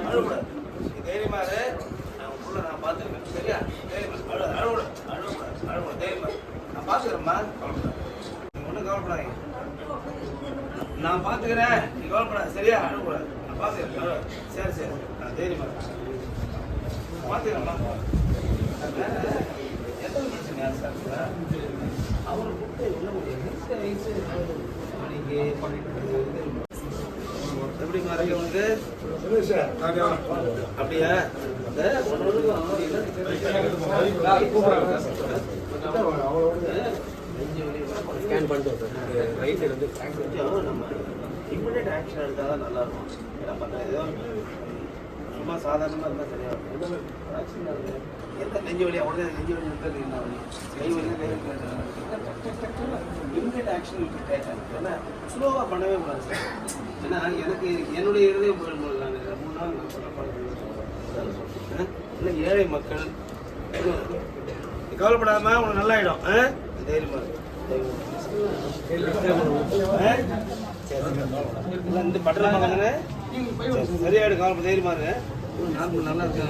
அழுகக்கூடாது. நீ தைரியமா இரு. நான் உள்ள நான் பார்த்துருக்கேன். சரியா? தைரியமா அழுகக்கூடாது. அழுகக்கூடாது. தைரியமா நான் பார்த்துக்கிறேம்மா. நீ ஒன்றும் கவலைப்படாதீங்க. நான் பார்த்துக்கிறேன். நீ கவலைப்படாத. சரியா? அழுகக்கூடாது. நான் பார்த்துக்கிறேன். சரி சரி. நான் தைரியமா பார்த்துக்கிறேம்மா. எத்தனை பிரச்சனை யார் சார்? அவரை கூப்பிட்டு எப்படி மாறி உனக்கு அப்படியா? ஸ்கேன் பண்ணிட்டு ரைட் சைடு வந்து நம்ம இம்மிடியட் ஆக்ஷன் எடுத்தால் தான் நல்லா இருக்கும். ஏன்னா பண்ணுறது சும்மா சாதாரணமாக இருந்தால் சரியாக ஆக்ஷன் எந்த நெஞ்சு வழியா உடனே நெஞ்சு வலி இருக்கிறது என்ன வழி கை வலி இம்மிடியட் ஆக்ஷன் கேட்டேன். ஏன்னா ஸ்லோவாக பண்ணவே கூடாது சார். ஏன்னா எனக்கு என்னுடைய இருதயம் போயிடும்போது நான் 3 நாள் நான் சொல்ல இல்லை ஏழை மக்கள் கவலைப்படாமல் உனக்கு நல்லாயிடும். தைரியமா இந்த பட்டெல்லாம் வாங்கினே சரியாயிடும். கவலைப்பட தைரியமா இருக்கு. நல்லா இருக்கு.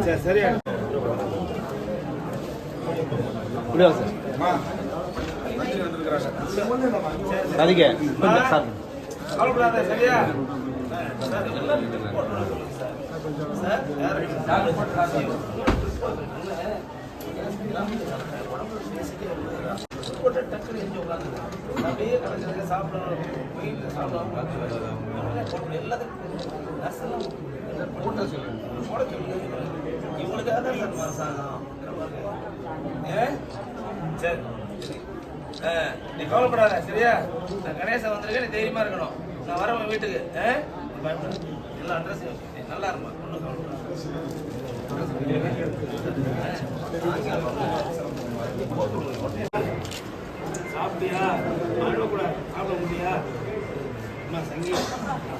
சரி சரியாயிடும். கவலைப்படாத சரியா? டக்குனு எஞ்சி உட்காந்து அப்படியே கடைசியில் சாப்பிடணும் வீட்டில் சாப்பிடாம எல்லாத்துக்கும் போட சொல்லுங்க. இவங்களுக்காக தான் சார் அரசாங்கம். சரி நீ கவலைப்படாத சரியா? நான் கணேசன் வந்திருக்கேன். நீ தைரியமா இருக்கணும். நான் வரேன் வீட்டுக்கு. எல்லா அட்ரஸையும் நல்லா இருமா. ஒன்றும் சாப்பிட்டியா? அழக்கூடாது. சாப்பிட முடியா? அம்மா சங்கீதம்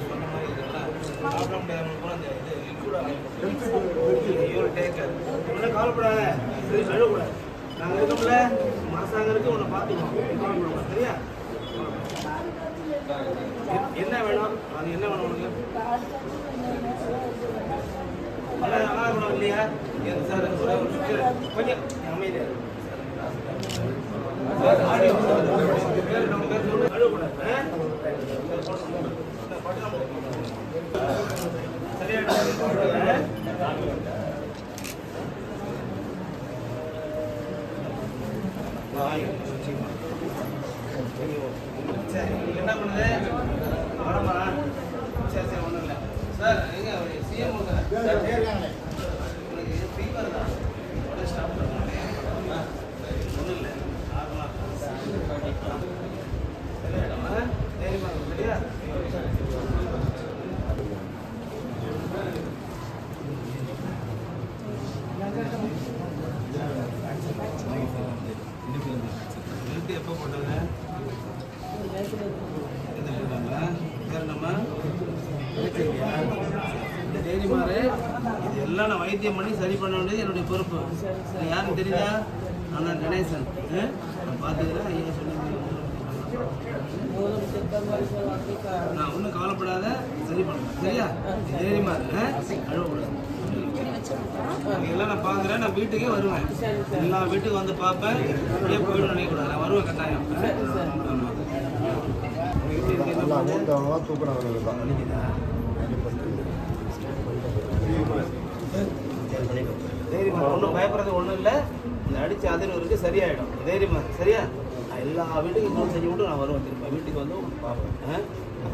சொன்ன மாதிரி இதெல்லாம் சாப்பிட முடியாதவங்களுக்கு இந்த லிக்விட் டேக்கர் ஒன்றும் கவலைப்படாத. சரி அழக்கூடாது. நாங்கள் இருக்கோம்ல அரசாங்கம் இருக்கு. உன்னை பார்த்துக்கணும். சரியா? என்ன வேணும்? அது என்ன வேணும் உனக்கு? நல்லா இருக்கணும் இல்லையா? சார் கொஞ்சம் அமைதியா என்ன பண்ணுது? வரமா? சரி சரி ஒன்றும் இல்லை சார். எங்க சிஎம் உனக்கு ஃபீவர் தான் ஸ்டாப் ஒன்றும் இல்லை. சரியா? எப்போ போட்டாங்க? தைரியமாறு. இது எல்லாம் நான் வைத்தியம் பண்ணி சரி பண்ண வேண்டியது என்னுடைய பொறுப்பு. யாருன்னு தெரியுதா? நான் தான் கணேசன். நான் பார்த்துக்கிறேன். ஐயா சொன்னீங்க. நான் ஒன்றும் கவலைப்படாத. சரி பண்ணுறேன். சரியா? தைரியமா இருக்கு. அழுவக்கூடாது. எல்லாம் நான் பார்க்குறேன். நான் வீட்டுக்கே வருவேன். எல்லா வீட்டுக்கு வந்து பார்ப்பேன். அப்படியே போயிடும் நினைக்கூடாது. நான் வருவேன் கட்டாயம். ஆமாம். தைரியமா ஒன்றும் பயப்படுறது ஒன்றும் இல்லை. இந்த அடித்து அதிர்வு இருக்குது. சரியாயிடும். தைரியமா சரியா? நான் எல்லா வீட்டுக்கும் இன்னும் செஞ்சு விட்டு நான் வருவேன். திரும்ப வீட்டுக்கு வந்து பார்ப்பேன்.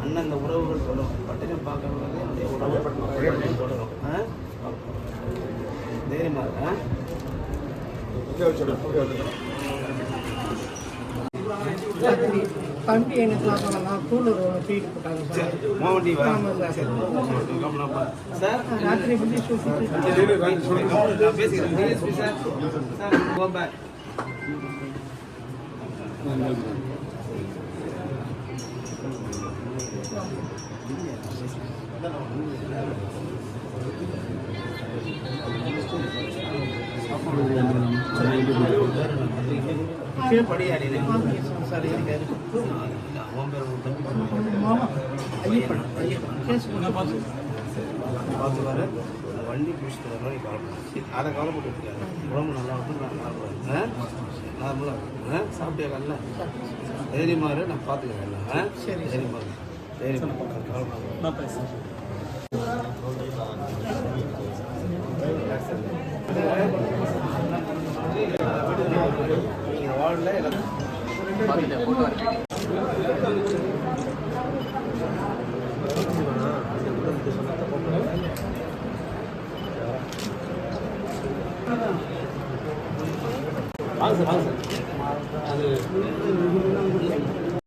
அண்ணன் இந்த உறவுகள் தொடரும். பட்டினம் பார்க்கறது என்னுடைய உறவு தொடரும். தைரியமா இருக்கேன். தம்பி எனக்கு நான் கூலூர் தூக்கிட்டு போட்டாங்க மோவண்டி சார். ராத்திரி பண்ணி பேசிக்கிறேன் சார். கோபேக் ஐயோ பையன் கேஸ் பண்ண பார்த்து பார்த்துப்பாரு வண்டி பிடிச்சிட்டு வரணும் நீ கவலைப்படாது அதை கவலைப்பட்டு இருக்காரு உடம்பு நல்லா இருக்கும் நார்மலாக இருக்கும் சாப்பிட்டியா காலைல தைரியமாக இரு நான் பார்த்துக்கிறேன் எல்லாம் சரி. தைரியமாக இரு தைரியமாக கவலைப்படாது நான் பேசுகிறேன். நீங்கள் வார்டில் எல்லாத்தையும் பார்த்துட்டேன் ஃபோட்டோ இருக்கு வாங்க சார் அது